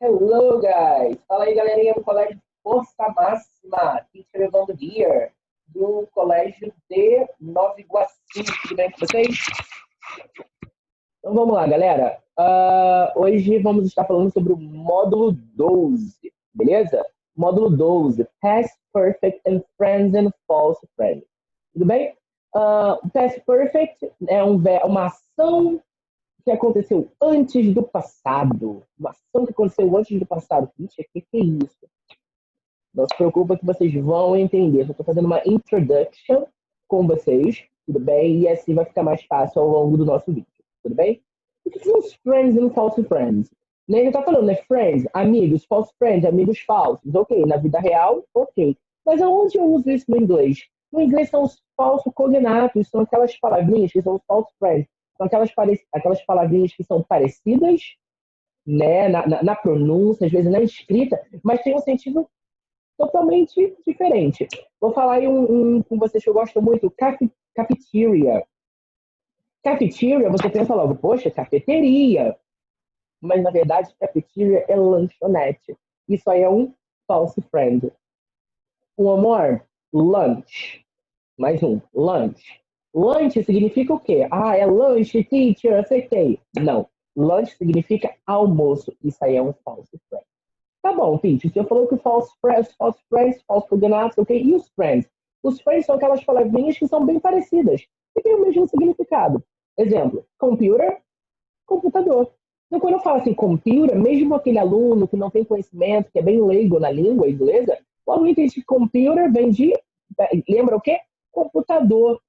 Hello, guys! Fala aí, galerinha do Colégio Força Máxima, Teacher Evandro here, do Colégio de Nova Iguaçu. Tudo bem com vocês? Então vamos lá, galera. Hoje vamos estar falando sobre o módulo 12, beleza? Módulo 12, Past Perfect and Friends and False Friends. Tudo bem? Past Perfect é uma ação que aconteceu antes do passado. Uma ação que aconteceu antes do passado. Ixi, o que é isso? Não se preocupa que vocês vão entender. Eu estou fazendo uma introduction com vocês, tudo bem? E assim vai ficar mais fácil ao longo do nosso vídeo, tudo bem? O que são os friends and false friends? Né? Ele está falando, né? Friends, amigos, false friends, amigos falsos. Ok, na vida real, ok. Mas aonde eu uso isso no inglês? No inglês são os falsos cognatos, são aquelas palavrinhas que são os false friends. São aquelas palavrinhas que são parecidas, né, na pronúncia, às vezes na escrita, mas tem um sentido totalmente diferente. Vou falar aí com vocês que eu gosto muito, cafeteria. Cafeteria, você pensa logo, poxa, cafeteria. Mas, na verdade, cafeteria é lanchonete. Isso aí é um false friend. Um amor, lunch. Mais um, lunch. Lunch significa o quê? Ah, é lunch, teacher, acertei. Não. Lunch significa almoço. Isso aí é um false friend. Tá bom, teacher. Você falou que false friends, false cognatos, ok? E os friends? Os friends são aquelas palavrinhas que são bem parecidas e têm o mesmo significado. Exemplo, computer, computador. Então, quando eu falo assim, computer, mesmo aquele aluno que não tem conhecimento, que é bem leigo na língua inglesa, o aluno entende que computer vem de, lembra o quê? Computador.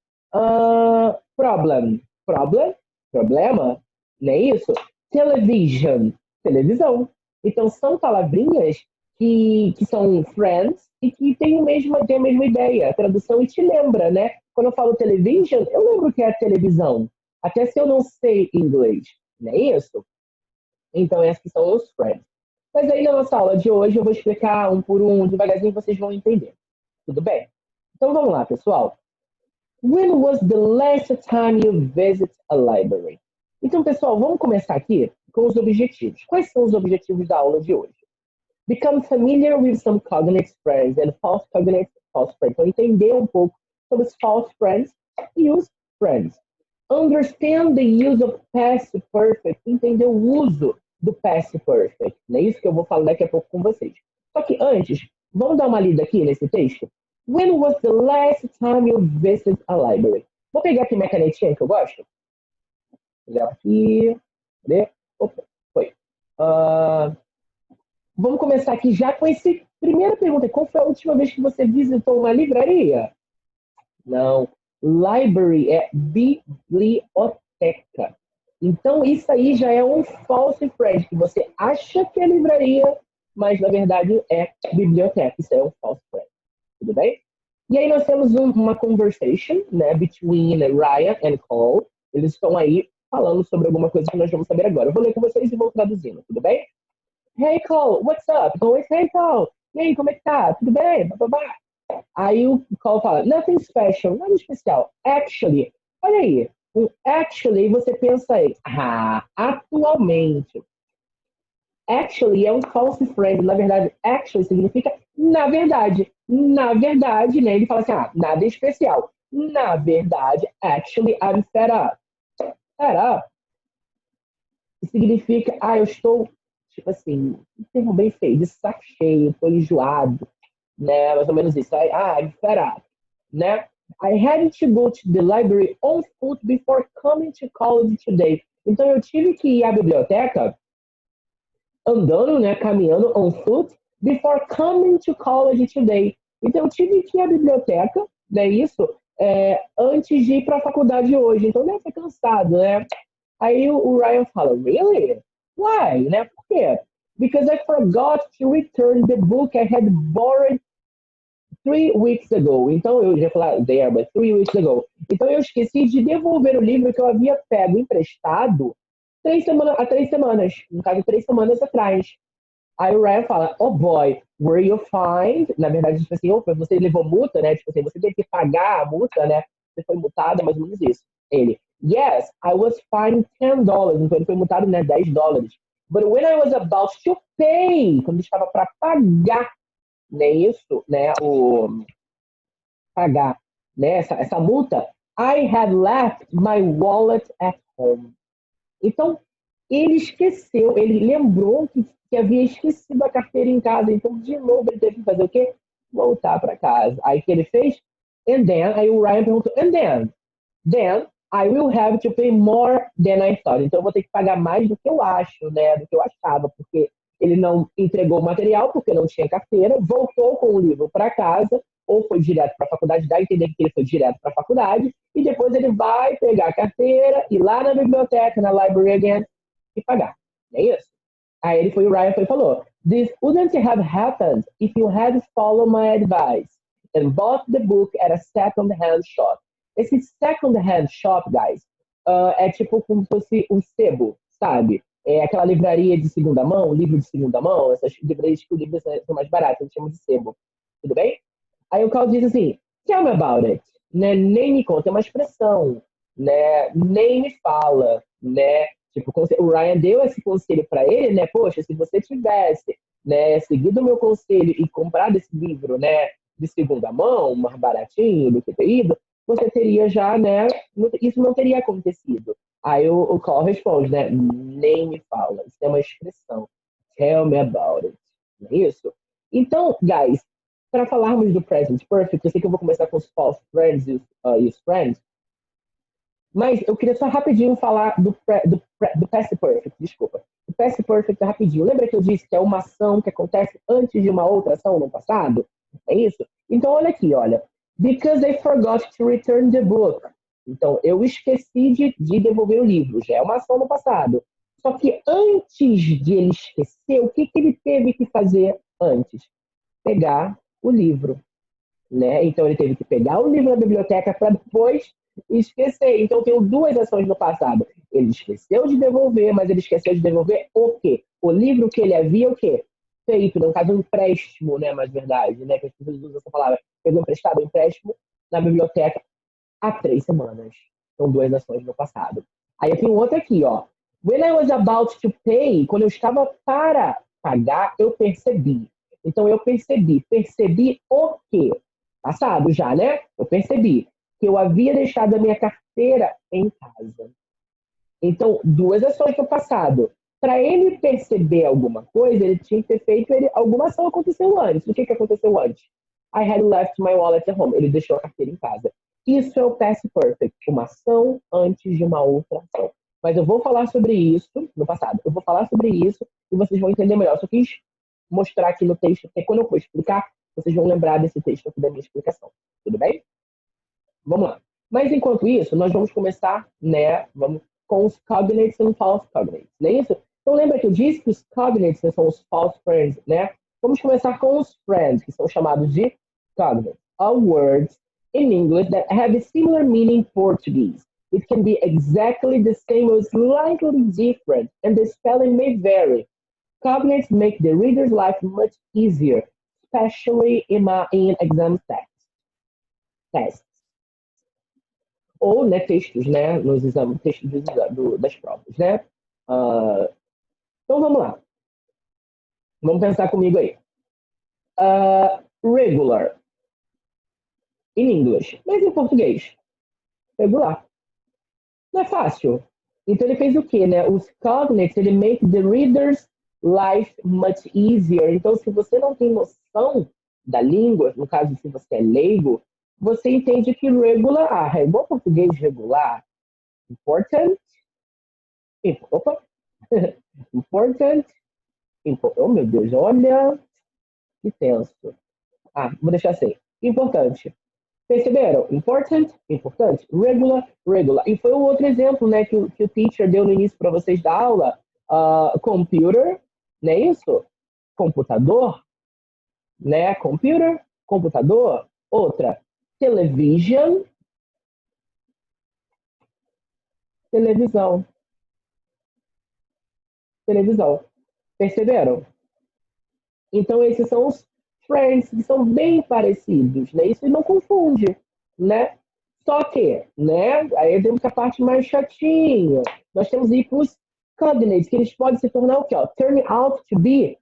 Problema, não é isso? Television, televisão. Então, são palavrinhas que são friends e que têm a mesma ideia, a tradução, e te lembra, né? Quando eu falo television, eu lembro que é a televisão, até se eu não sei inglês, não é isso? Então, esses são os friends. Mas aí, na nossa aula de hoje, eu vou explicar um por um, devagarzinho, vocês vão entender. Tudo bem? Então, vamos lá, pessoal. When was the last time you visited a library? Então, pessoal, vamos começar aqui com os objetivos. Quais são os objetivos da aula de hoje? Become familiar with some cognate friends and false cognates, false friends. Então, entender um pouco sobre os false friends e os friends. Understand the use of past perfect. Entender o uso do past perfect. É isso que eu vou falar daqui a pouco com vocês. Só que antes, vamos dar uma lida aqui nesse texto? When was the last time you visited a library? Vou pegar aqui minha canetinha que eu gosto. Vou pegar aqui. Cadê? Opa, foi. Vamos começar aqui já com essa primeira pergunta. Qual foi a última vez que você visitou uma livraria? Não. Library é biblioteca. Então, isso aí já é um false friend, que você acha que é livraria, mas na verdade é biblioteca. Isso é um false friend. Tudo bem? E aí nós temos uma conversation, né, between Ryan and Cole. Eles estão aí falando sobre alguma coisa que nós vamos saber agora. Eu vou ler com vocês e vou traduzindo, tudo bem? Hey Cole, what's up? Então, hey Cole, e aí, como é que tá? Tudo bem? Aí o Cole fala, nothing special, nada especial. Actually, olha aí, actually você pensa aí, atualmente. Actually é um false friend. Na verdade, actually significa na verdade. Na verdade, né? Ele fala assim, nada especial. Na verdade, actually, I'm fed up. Fed up significa, eu estou, tipo assim, um termo bem feio, de saco cheio, estou enjoado, né? Mais ou menos isso. I'm fed up, né? I had to go to the library on foot before coming to college today. Então, eu tive que ir à biblioteca andando, né, caminhando on foot, before coming to college today. Então, eu tive que ir à biblioteca, né, isso, antes de ir para a faculdade hoje. Então, deve ser cansado, né? Aí o Ryan fala, really? Why? Né? Por quê? Because I forgot to return the book I had borrowed 3 weeks ago. Então, eu já falei, there, but 3 weeks ago. Então, eu esqueci de devolver o livro que eu havia pego emprestado há 3 semanas. No caso, 3 semanas atrás. Aí o Ryan fala, oh boy, were you fined? Na verdade, tipo assim, você levou multa, né? Tipo assim, você teve que pagar a multa, né? Você foi multado, mais ou menos isso. Ele, yes, I was fined $10. Então ele foi multado, né? $10. But when I was about to pay, quando estava para pagar, né, isso, né, pagar, né, essa multa, I had left my wallet at home. Então, ele esqueceu, ele lembrou que havia esquecido a carteira em casa. Então, de novo, ele teve que fazer o quê? Voltar para casa. Aí, o que ele fez? And then, aí o Ryan perguntou, and then I will have to pay more than I thought. Então, eu vou ter que pagar mais do que eu acho, né? Do que eu achava, porque ele não entregou o material, porque não tinha carteira, voltou com o livro para casa, ou foi direto para a faculdade, dá a entender que ele foi direto para a faculdade, e depois ele vai pegar a carteira, ir lá na biblioteca, na library again, e pagar. É isso? Aí ele foi, o Ryan foi e falou, this wouldn't have happened if you had followed my advice and bought the book at a second-hand shop. Esse second-hand shop, guys, é tipo como se fosse um sebo, sabe? É aquela livraria de segunda mão, livro de segunda mão, essas livrarias que os livros são mais baratos, eles chamam de sebo. Tudo bem? Aí o Carl diz assim, tell me about it. Né? Nem me conta, é uma expressão, né? Nem me fala, né? Tipo, o Ryan deu esse conselho para ele, né? Poxa, se você tivesse, né, seguido o meu conselho e comprado esse livro, né, de segunda mão, mais baratinho do que ter ido, você teria já, né? Isso não teria acontecido. Aí o Carl responde, né? Nem me fala. Isso é uma expressão. Tell me about it. Não é isso? Então, guys, para falarmos do present perfect, eu sei que eu vou começar com os false friends e os friends, mas eu queria só rapidinho falar do past perfect, desculpa. O past perfect é rapidinho. Lembra que eu disse que é uma ação que acontece antes de uma outra ação no passado? É isso? Então, olha aqui, olha. Because I forgot to return the book. Então, eu esqueci de devolver o livro. Já é uma ação no passado. Só que antes de ele esquecer, o que ele teve que fazer antes? Pegar o livro, né? Então ele teve que pegar o livro da biblioteca para depois esquecer. Então tem duas ações no passado. Ele esqueceu de devolver, mas ele esqueceu de devolver o quê? O livro que ele havia o quê? Feito, no caso um empréstimo, né? Mais verdade, né? Que as pessoas usam essa palavra. Pegou emprestado, empréstimo na biblioteca há 3 semanas. São duas ações no passado. Aí eu tenho outra aqui, ó. When I was about to pay, quando eu estava para pagar, eu percebi. Então eu percebi o quê? Passado já, né? Eu percebi que eu havia deixado a minha carteira em casa. Então, duas ações no passado. Para ele perceber alguma coisa, ele tinha que ter feito alguma ação aconteceu antes. O que aconteceu antes? I had left my wallet at home. Ele deixou a carteira em casa. Isso é o past perfect, uma ação antes de uma outra ação. Mas eu vou falar sobre isso no passado. Eu vou falar sobre isso e vocês vão entender melhor. Eu só quis mostrar aqui no texto, porque quando eu for explicar, vocês vão lembrar desse texto aqui da minha explicação. Tudo bem? Vamos lá. Mas enquanto isso, nós vamos começar, né? Vamos com os cognates e false cognates, não é isso? Então lembra que eu disse que os cognates são os false friends, né? Vamos começar com os friends, que são chamados de cognates. All words in English that have a similar meaning in Portuguese. It can be exactly the same or slightly different, and the spelling may vary. Cognates make the reader's life much easier, especially in exam tests. Ou, né, textos, né, nos exames, textos das provas, né? Então, vamos lá. Vamos pensar comigo aí. Regular. In English. Mas em português. Regular. Não é fácil. Então, ele fez o quê, né? Os cognates, ele make the reader's life much easier. Então, se você não tem noção da língua, no caso, se você é leigo, você entende que regular, é igual português regular. Important. Opa. Important. Oh, meu Deus, olha que tenso. Vou deixar assim. Importante. Perceberam? Important, importante. Regular, regular. E foi um outro exemplo, né, que o teacher deu no início para vocês da aula. Computer, não é isso? Computador, né? Computer, computador. Outra, television, televisão. Televisão. Perceberam? Então, esses são os friends, que são bem parecidos, né? Isso não confunde, né? Só que, né? Aí temos a parte mais chatinha. Nós temos que ir para os cognates, que eles podem se tornar o quê? Ó? Turn out to be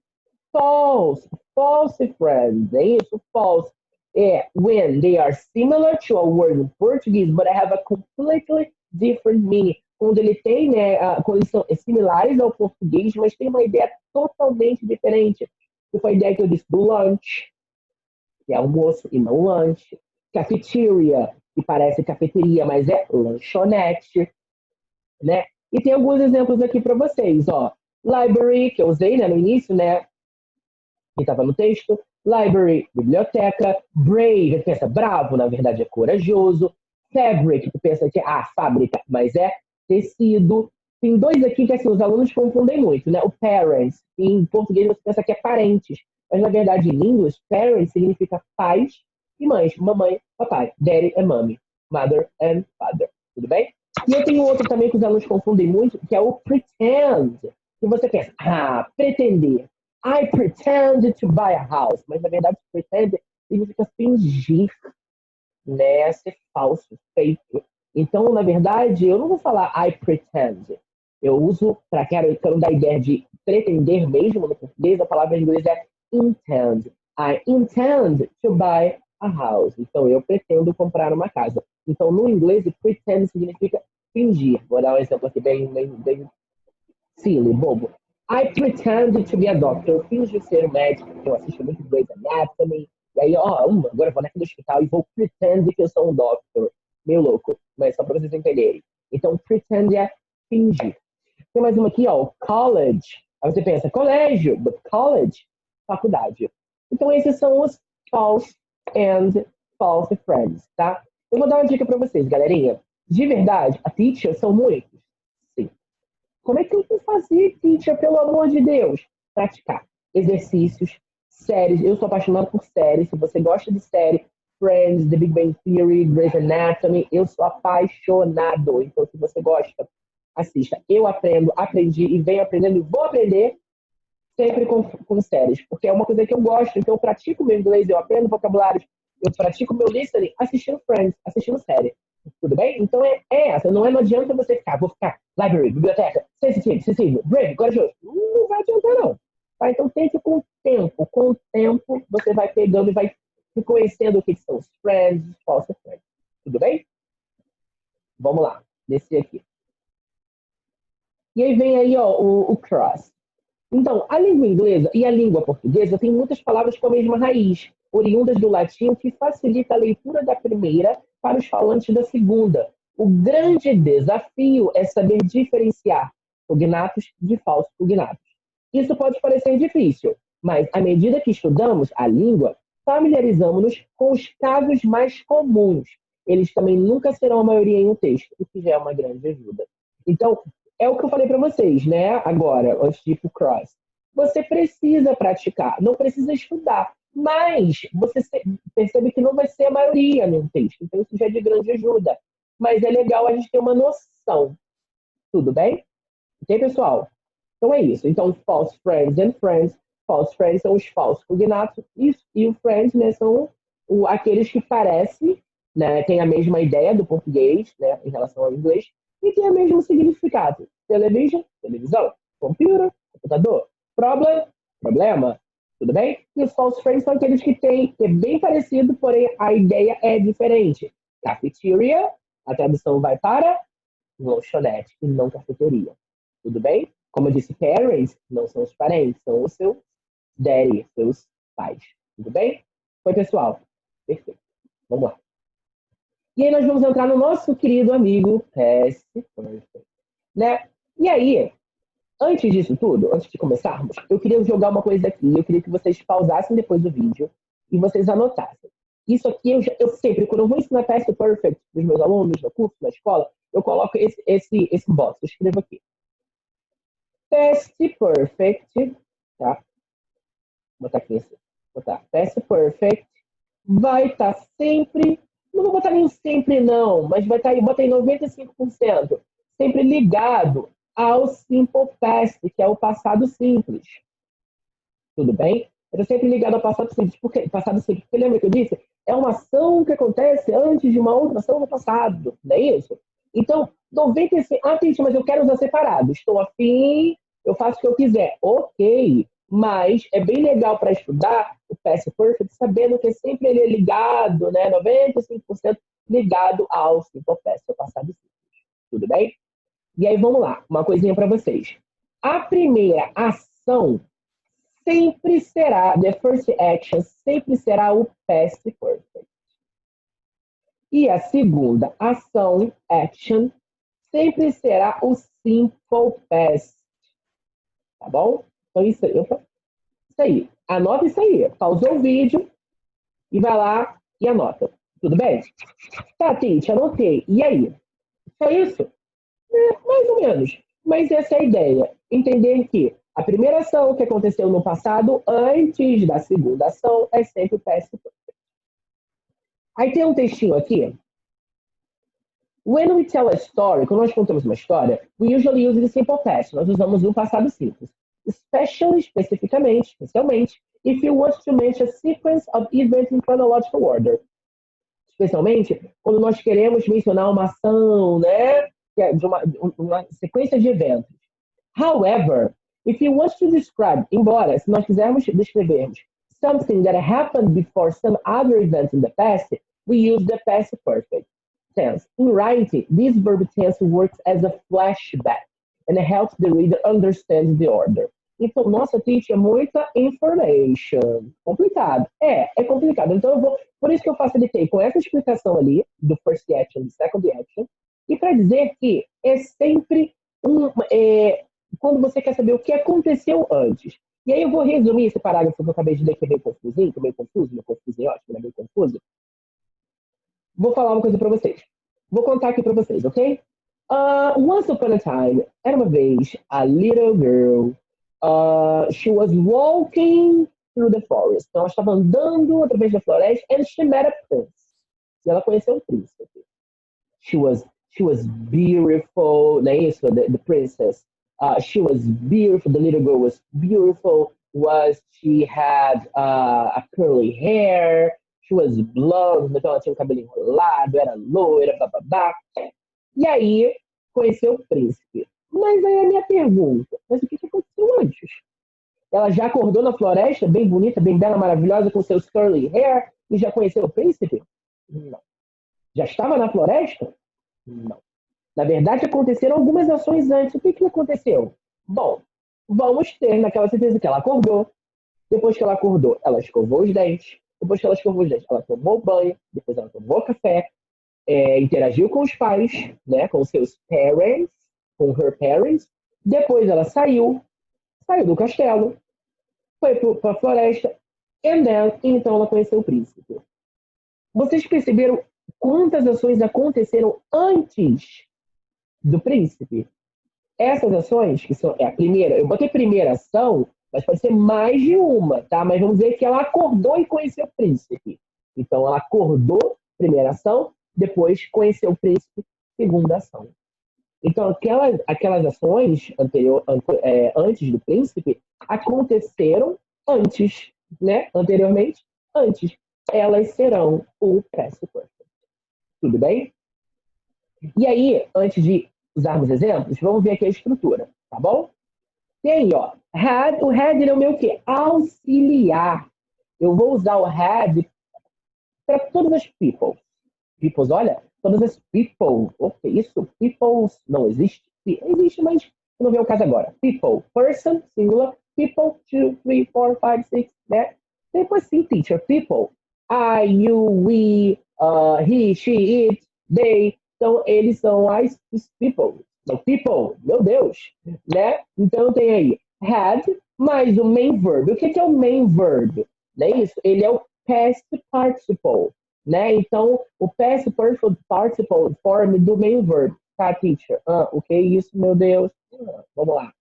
false. False friends. É isso? False. É when they are similar to a word in Portuguese, but have a completely different meaning. Quando ele tem, né, quando eles são similares ao português, mas tem uma ideia totalmente diferente. Que foi a ideia que eu disse do lunch, que é almoço e não lanche. Cafeteria, que parece cafeteria, mas é lanchonete, né? E tem alguns exemplos aqui para vocês, ó. Library, que eu usei, né, no início, né, que estava no texto. Library, biblioteca. Brave, que pensa bravo, na verdade é corajoso. Fabric, que pensa que é fábrica, mas é tecido. Tem dois aqui que assim, os alunos confundem muito, né? O parents, em português você pensa que é parentes, mas na verdade em inglês, parents significa pais e mães. Mamãe, papai. Daddy é mommy. Mother and father. Tudo bem? E eu tenho outro também que os alunos confundem muito, que é o pretend. Que você pensa, pretender. I pretend to buy a house. Mas na verdade, pretend significa fingir, né? Ser falso, fake. Então, na verdade, eu não vou falar I pretend. Eu uso, para quero dar a ideia de pretender mesmo no português, a palavra em inglês é intend. I intend to buy a house. Então, eu pretendo comprar uma casa. Então, no inglês, pretend significa fingir. Vou dar um exemplo aqui bem silly, bobo. I pretend to be a doctor. Eu finjo ser um médico. Eu assisto muito Grey's Anatomy. E aí, agora eu vou naquele hospital e vou pretend que eu sou um doctor. Meio louco, mas só para vocês entenderem. Então, pretend é fingir. Tem mais uma aqui, ó, college. Aí você pensa, colégio, but college, faculdade. Então, esses são os false and false friends, tá? Eu vou dar uma dica para vocês, galerinha. De verdade, a teacher são muitos. Sim. Como é que eu vou fazer, teacher, pelo amor de Deus? Praticar exercícios, séries. Eu sou apaixonado por séries. Se você gosta de série, Friends, The Big Bang Theory, Grey's Anatomy, eu sou apaixonado. Então, se você gosta, assista. Eu aprendi e venho aprendendo e vou aprender sempre com séries, porque é uma coisa que eu gosto. Então, eu pratico meu inglês, eu aprendo vocabulários, eu pratico meu listening assistindo Friends, assistindo série. Tudo bem? Então, é essa. Não adianta você vou ficar library, biblioteca, sensível, brave, corajoso. Não vai adiantar, não. Tá? Então, tente com o tempo, você vai pegando e vai conhecendo o que são os friends, os false friends. Tudo bem? Vamos lá. Descer aqui. E aí vem aí, ó, o cross. Então, a língua inglesa e a língua portuguesa têm muitas palavras com a mesma raiz, oriundas do latim, o que facilita a leitura da primeira para os falantes da segunda. O grande desafio é saber diferenciar cognatos de falsos cognatos. Isso pode parecer difícil, mas à medida que estudamos a língua, familiarizamos-nos com os casos mais comuns. Eles também nunca serão a maioria em um texto, o que já é uma grande ajuda. Então, é o que eu falei para vocês, né? Agora, antes de ir pro cross. Você precisa praticar, não precisa estudar, mas você percebe que não vai ser a maioria num texto. Então, isso já é de grande ajuda. Mas é legal a gente ter uma noção. Tudo bem? Ok, pessoal? Então é isso. Então, false friends and friends. False friends são os falsos cognatos e o friends, né, são aqueles que parecem, né, têm a mesma ideia do português, né, em relação ao inglês, e tem o mesmo significado. Television, televisão. Computer, computador. Problem, problema. Tudo bem? E os false friends são aqueles que é bem parecido, porém a ideia é diferente. Cafeteria, a tradução vai para lanchonete e não cafeteria. Tudo bem? Como eu disse, parents não são os parentes, são os seus daddy, seus pais. Tudo bem? Oi, pessoal. Perfeito. Vamos lá. E aí nós vamos entrar no nosso querido amigo past perfect, né? E aí, antes disso tudo, antes de começarmos, eu queria jogar uma coisa aqui. Eu queria que vocês pausassem depois do vídeo e vocês anotassem. Isso aqui, eu sempre, quando eu vou ensinar past perfect para os meus alunos no curso, na escola, eu coloco esse box. Eu escrevo aqui. Past perfect, tá? Vou botar aqui assim. Botar past perfect vai estar sempre, não vou botar nem sempre não, mas vai estar aí, bota aí 95%, sempre ligado ao simple past, que é o passado simples. Tudo bem? Está sempre ligado ao passado simples. Passado simples, porque lembra que eu disse? É uma ação que acontece antes de uma outra ação no passado, não é isso? Então, 95. Ah, Titi, mas eu quero usar separado. Estou afim, eu faço o que eu quiser. Ok, mas é bem legal para estudar o Past Perfect, sabendo que sempre ele é ligado, né? 95% ligado ao Simple Past, ao passado simples. Tudo bem? E aí, vamos lá. Uma coisinha para vocês. A primeira ação sempre será, the first action, sempre será o Past Perfect. E a segunda ação, action, sempre será o Simple Past. Tá bom? Então, isso aí. Isso aí. Anota isso aí. Pausou o vídeo e vai lá e anota. Tudo bem? Tá, Tite, anotei. E aí? É isso? Mais ou menos. Mas essa é a ideia. Entender que a primeira ação que aconteceu no passado, antes da segunda ação, é sempre o past perfect. Aí tem um textinho aqui. When we tell a story, quando nós contamos uma história, we usually use the simple past. Nós usamos o passado simples. Especialmente, if you want to mention a sequence of events in chronological order. Especialmente quando nós queremos mencionar uma ação, né? De uma sequência de eventos. However, if you want to describe, embora, se nós quisermos descrevermos something that happened before some other event in the past, we use the past perfect tense. In writing, this verb tense works as a flashback and helps the reader understand the order. Então, nossa, teacher, é muita information. Complicado. É complicado. Então, por isso que eu facilitei com essa explicação ali, do first action, do second action, e para dizer que é sempre quando você quer saber o que aconteceu antes. E aí eu vou resumir esse parágrafo que eu acabei de ler, que é meio confusinho, que é meio confuso, ótimo, é meio confuso. Vou falar uma coisa para vocês. Vou contar aqui para vocês, ok? Once upon a time, era uma vez, a little girl, she was walking through the forest. Então, ela estava andando através da floresta and she met a prince. E ela conheceu um príncipe. She was beautiful, não é isso? The princess. She was beautiful, the little girl was beautiful, she had a curly hair, she was blonde, então ela tinha o cabelo enrolado, era loira, bababá. E aí, conheceu o príncipe. Mas aí a minha pergunta, mas o que aconteceu antes? Ela já acordou na floresta, bem bonita, bem bela, maravilhosa, com seus curly hair, e já conheceu o príncipe? Não. Já estava na floresta? Não. Na verdade, aconteceram algumas ações antes. O que aconteceu? Bom, vamos ter naquela certeza que ela acordou. Depois que ela acordou, ela escovou os dentes. Depois que ela escovou os dentes, ela tomou banho. Depois ela tomou café. Interagiu com os pais, né, com seus parents, com her parents. Depois ela saiu do castelo, foi para a floresta. Então ela conheceu o príncipe. Vocês perceberam quantas ações aconteceram antes do príncipe? Essas ações, que são a primeira, eu botei primeira ação, mas pode ser mais de uma, tá? Mas vamos dizer que ela acordou e conheceu o príncipe. Então, ela acordou, primeira ação, depois conheceu o príncipe, segunda ação. Então, aquelas ações antes do príncipe aconteceram antes, né? Anteriormente, antes. Elas serão o past perfect. Tudo bem? E aí, antes de usarmos exemplos, vamos ver aqui a estrutura, tá bom? Tem, ó, had, o had é o meu quê? Auxiliar. Eu vou usar o had para todas as people. Peoples, olha, todas as people. O que é isso? Peoples não existe? Existe, mas não vem o caso agora. People, person, singular. People, 2, 3, 4, 5, 6, né? Depois sim, teacher. People. I, you, we, he, she, it, they. Então, eles são os people. Não, people, meu Deus. Né? Então, tem aí had mais o main verb. O que é o main verb? Não é isso? Ele é o past participle. Né? Então, o past participle form do main verb. Tá, teacher? O que é isso, meu Deus? Vamos lá.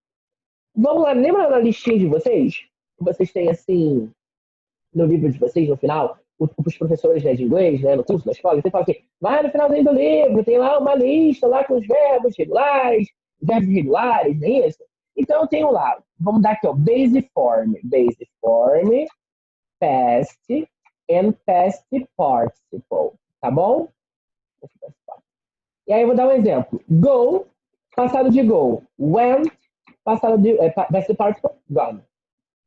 Vamos lá. Lembra na listinha de vocês? Que vocês têm assim, no livro de vocês, no final? Os professores, né, de inglês, né, no curso da escola, você fala assim, vai no finalzinho do livro, tem lá uma lista lá com os verbos regulares, não é isso? Então, eu tenho lá, vamos dar aqui, ó, base form, past and past participle, tá bom? E aí eu vou dar um exemplo. Go, passado de go. Went, passado de... vai ser participle, gone.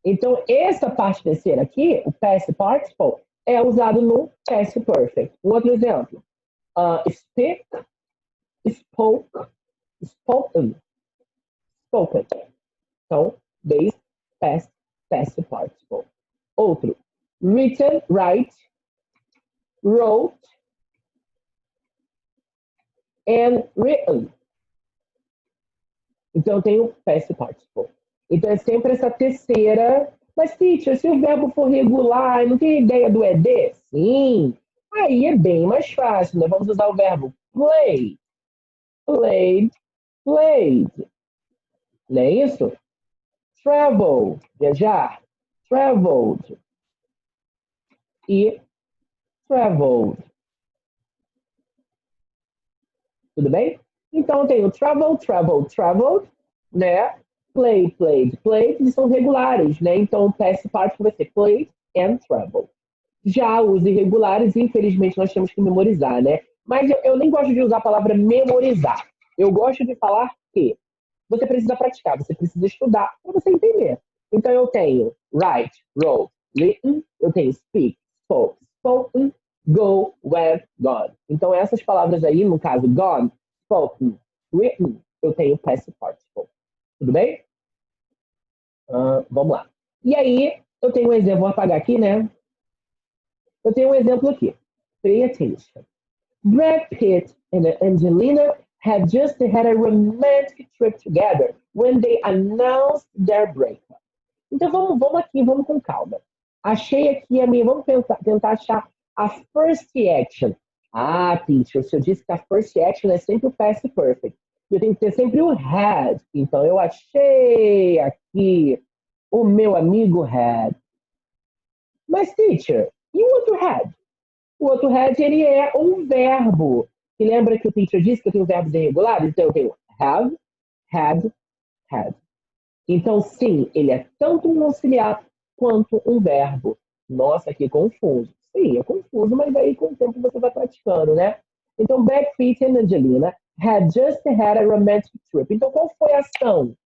Então, essa parte terceira aqui, o past participle, é usado no past perfect. Um outro exemplo. Speak, spoke, spoken, spoken. Então, base, past participle. Outro. Written, write, wrote, and written. Então, tem o past participle. Então, é sempre essa terceira. Mas, teacher, se o verbo for regular, não tem ideia do ED? Sim. Aí é bem mais fácil, né? Vamos usar o verbo play. Played, played. Não é isso? Travel, viajar. Traveled. E traveled. Tudo bem? Então, tem o travel, traveled, traveled, né? Play, played, played, eles são regulares, né? Então, o past participle vai ser played and traveled. Já os irregulares, infelizmente, nós temos que memorizar, né? Mas eu nem gosto de usar a palavra memorizar. Eu gosto de falar que você precisa praticar, você precisa estudar para você entender. Então, eu tenho write, wrote, written, eu tenho speak, spoke, spoken, go, went, gone. Então, essas palavras aí, no caso, gone, spoken, written, eu tenho past participle. Tudo bem? Vamos lá. E aí, eu tenho um exemplo, vou apagar aqui, né? Eu tenho um exemplo aqui. Pay attention. Brad Pitt and Angelina had just had a romantic trip together when they announced their breakup. Então vamos aqui, vamos com calma. Achei aqui a minha, vamos tentar achar a first action. Ah, teacher, se eu disse que a first action é sempre o past perfect. Eu tenho que ter sempre o had. Então eu achei aqui o meu amigo had. Mas, teacher, e o outro had? O outro had, ele é um verbo. E lembra que o teacher disse que eu tenho verbos irregulares? Então, eu tenho have, had, had. Então, sim, ele é tanto um auxiliar quanto um verbo. Nossa, que confuso. Sim, é confuso, mas aí com o tempo você vai praticando, né? Então, Brad Pitt e Angelina had just had a romantic trip. Então, qual foi a ação?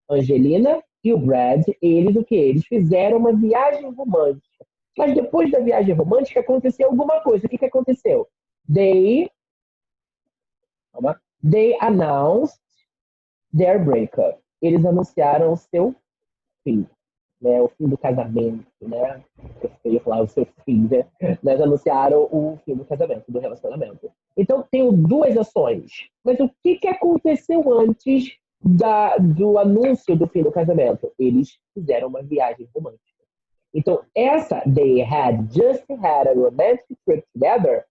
Angelina e o Brad, eles o que? Eles fizeram uma viagem romântica. Mas depois da viagem romântica aconteceu alguma coisa. O que aconteceu? They announced their breakup. Eles anunciaram o seu fim, né? O fim do casamento, né? Eu ia falar o seu fim, né? Mas anunciaram o fim do casamento, do relacionamento. Então, tenho duas ações. Mas o que aconteceu antes do anúncio do fim do casamento? Eles fizeram uma viagem romântica. Então, essa, they had just had a romantic trip together,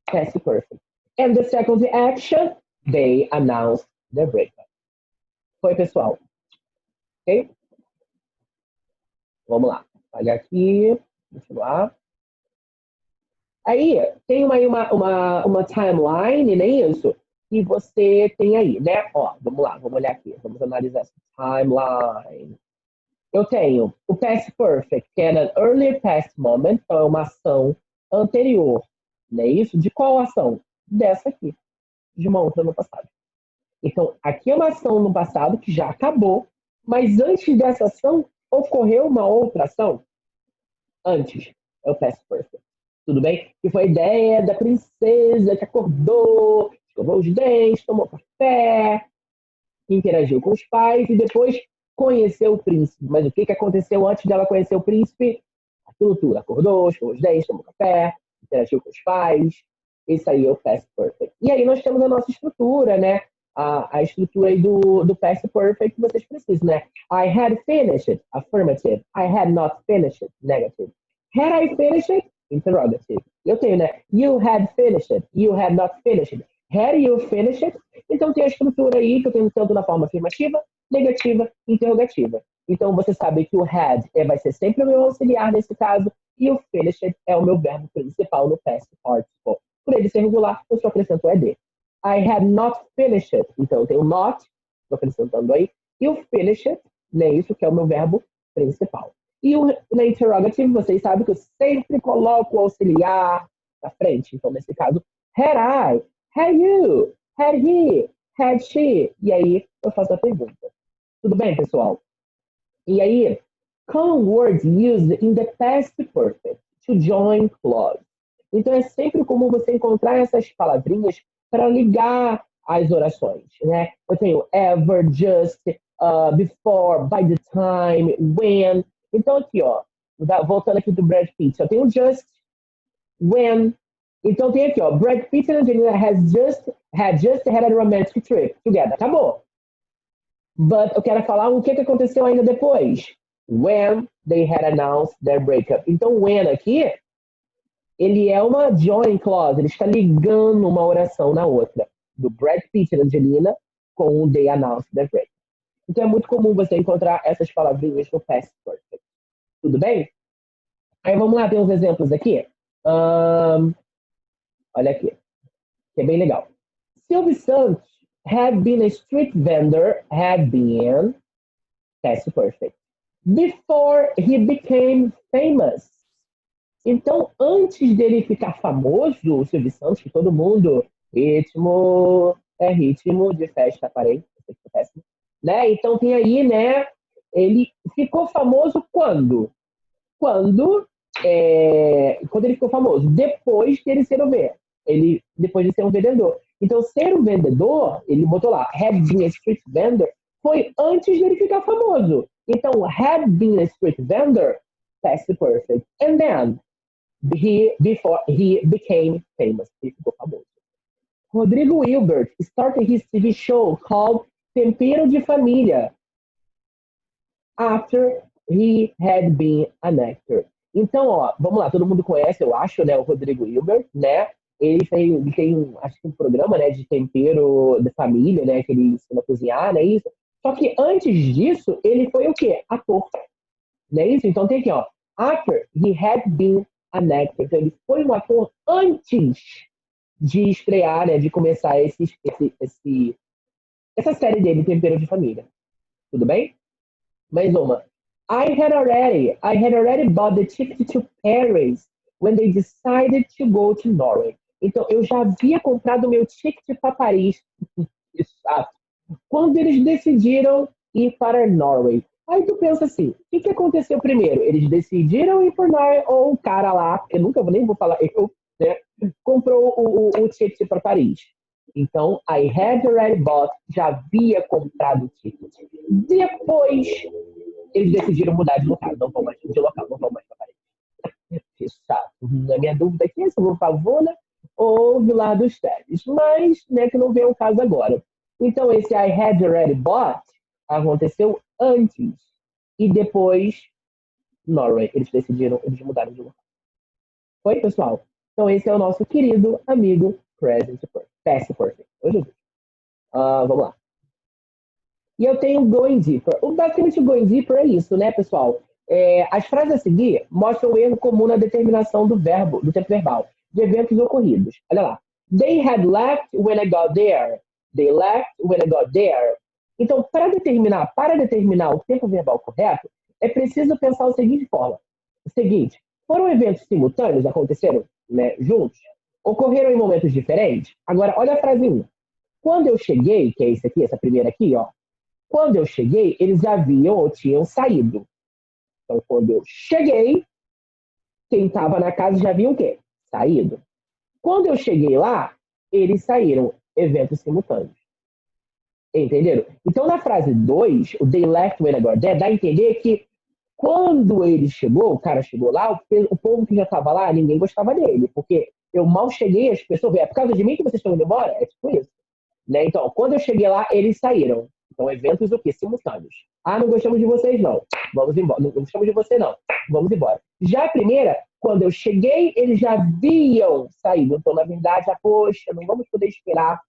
past perfect. And the second action, they announced their breakup. Foi, pessoal? Ok? Vamos lá. Olha aqui. Continuar. Aí, tem uma timeline, não é isso? Que você tem aí, né? Ó, vamos lá, vamos olhar aqui. Vamos analisar essa timeline. Eu tenho o past perfect, que é an earlier past moment, então é uma ação anterior, não é isso? De qual ação? Dessa aqui, de uma outra no passado. Então, aqui é uma ação no passado que já acabou, mas antes dessa ação, ocorreu uma outra ação. Antes, é o past perfect. Tudo bem? Que foi a ideia da princesa que acordou, escovou os dentes, tomou café, interagiu com os pais e depois conheceu o príncipe. Mas o que aconteceu antes dela conhecer o príncipe? Aquilo tudo. Acordou, escovou os dentes, tomou café, interagiu com os pais. Isso aí é o past perfect. E aí nós temos a nossa estrutura, né? A estrutura aí do past perfect que vocês precisam, né? I had finished, affirmative. I had not finished, negative. Had I finished? Interrogative. Eu tenho, né? You had finished. You had not finished. Had you finished? Então tem a estrutura aí que eu tenho tanto na forma afirmativa, negativa, interrogativa. Então você sabe que o had vai ser sempre o meu auxiliar nesse caso e o finished é o meu verbo principal no past participle. Por ele ser regular, eu só acrescento o ed. I had not finished. Então eu tenho not, estou acrescentando aí, e o finished, né, isso que é o meu verbo principal. E na interrogative, vocês sabem que eu sempre coloco o auxiliar na frente. Então, nesse caso, had I, had you, Had he? Had she? E aí eu faço a pergunta. Tudo bem, pessoal? E aí, common words used in the past perfect to join clause. Então, é sempre comum você encontrar essas palavrinhas para ligar as orações, né? Eu tenho ever, just, before, by the time, when. Então, aqui, ó, voltando aqui do Brad Pitt, eu tenho just, when. Então, tem aqui, ó, Brad Pitt and Angelina had a romantic trip together. Acabou. But eu quero falar o que aconteceu ainda depois. When they had announced their breakup. Então, when aqui, ele é uma join clause. Ele está ligando uma oração na outra. Do Brad Pitt e da Angelina com o they announced their breakup. Então, é muito comum você encontrar essas palavrinhas no past perfect. Tudo bem? Aí, vamos lá, tem uns exemplos aqui. Olha aqui, que é bem legal. Silvio Santos had been a street vendor, had been, past perfect, before he became famous. Então, antes dele ficar famoso, o Silvio Santos, que todo mundo, ritmo de festa, parei, né? Então tem aí, né? Ele ficou famoso quando? Quando ele ficou famoso? Depois de ele ser o quê? Depois de ser um vendedor. Então, ser um vendedor, ele botou lá, had been a street vendor, foi antes dele ficar famoso. Então, had been a street vendor, past perfect. And then, before he became famous, ele ficou famoso. Rodrigo Hilbert started his TV show called Tempero de Família after he had been an actor. Então, ó, vamos lá, todo mundo conhece, eu acho, né, o Rodrigo Hilbert, né? Ele tem acho que um programa, né, de tempero de família, né, que ele ensina a cozinhar, né, isso. Só que antes disso, ele foi o quê? Ator, né, isso? Então tem aqui, ó, after he had been an actor. Então ele foi um ator antes de estrear, né, de começar essa série dele, Tempero de Família. Tudo bem? Mais uma. I had already bought the ticket to Paris when they decided to go to Norway. Então, eu já havia comprado o meu ticket para Paris. Exato. Quando eles decidiram ir para Norway. Aí tu pensa assim, o que aconteceu primeiro? Eles decidiram ir para Norway ou o cara lá, eu nunca nem vou falar eu, né, comprou o ticket para Paris. Então, I had already bought, já havia comprado o ticket. Depois, eles decidiram mudar de local, não vão mais para Paris. Chato. A minha dúvida aqui é se eu vou para Avona ou Vilar dos Teles, mas né, que não vem o caso agora. Então, esse I had already bought aconteceu antes e depois Norway. Eles mudaram de local. Foi, pessoal? Então, esse é o nosso querido amigo Present Perfect. Past Perfect. Vamos lá. E eu tenho Going Deeper. Basicamente, o Going Deeper é isso, né, pessoal? As frases a seguir mostram o erro comum na determinação do tempo verbal, de eventos ocorridos. Olha lá. They had left when I got there. They left when I got there. Então, para determinar o tempo verbal correto, é preciso pensar da seguinte forma. O seguinte, foram eventos simultâneos, aconteceram, né, juntos? Ocorreram em momentos diferentes? Agora, olha a frase 1. Quando eu cheguei, que é isso aqui, essa primeira aqui, ó. Quando eu cheguei, eles haviam ou tinham saído. Então, quando eu cheguei, quem estava na casa já havia o quê? Saído. Quando eu cheguei lá, eles saíram. Eventos simultâneos. Entenderam? Então, na frase 2, o they left when I got there, dá a entender que quando ele chegou, o cara chegou lá, o povo que já estava lá, ninguém gostava dele. Porque eu mal cheguei, as pessoas, é por causa de mim que vocês estão indo embora? É tipo isso. Né? Então, quando eu cheguei lá, eles saíram. Então, eventos o quê? Simultâneos. Ah, não gostamos de vocês, não. Vamos embora. Não gostamos de você, não. Vamos embora. Já a primeira, quando eu cheguei, eles já haviam saído. Então, na verdade, poxa, não vamos poder esperar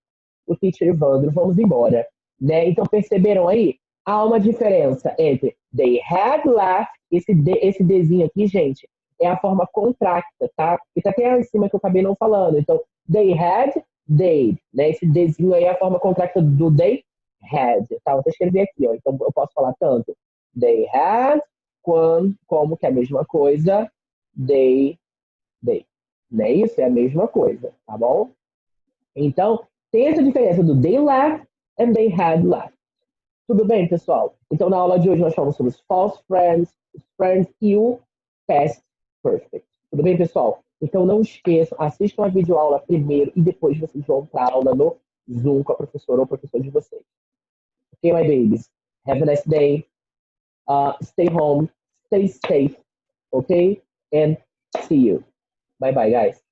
o teacher Evandro, vamos embora. Né? Então, perceberam aí? Há uma diferença entre they had left, esse Dzinho aqui, gente, é a forma contracta, tá? E tá até em cima que eu acabei não falando. Então, they had, they, né? Esse Dzinho aí é a forma contracta do they had, tá? Vou até escrever aqui, ó. Então, eu posso falar tanto they had, como que é a mesma coisa, they. Né? Isso é a mesma coisa, tá bom? Então, Tem essa diferença do they laughed and they had laughed. Tudo bem, pessoal? Então, na aula de hoje, nós falamos sobre os false friends, os friends e o past perfect. Tudo bem, pessoal? Então, não esqueçam, assistam a videoaula primeiro e depois vocês vão para a aula no Zoom com a professora ou o professor de vocês. Okay, my babies? Have a nice day. Stay home. Stay safe. Okay? And see you. Bye-bye, guys.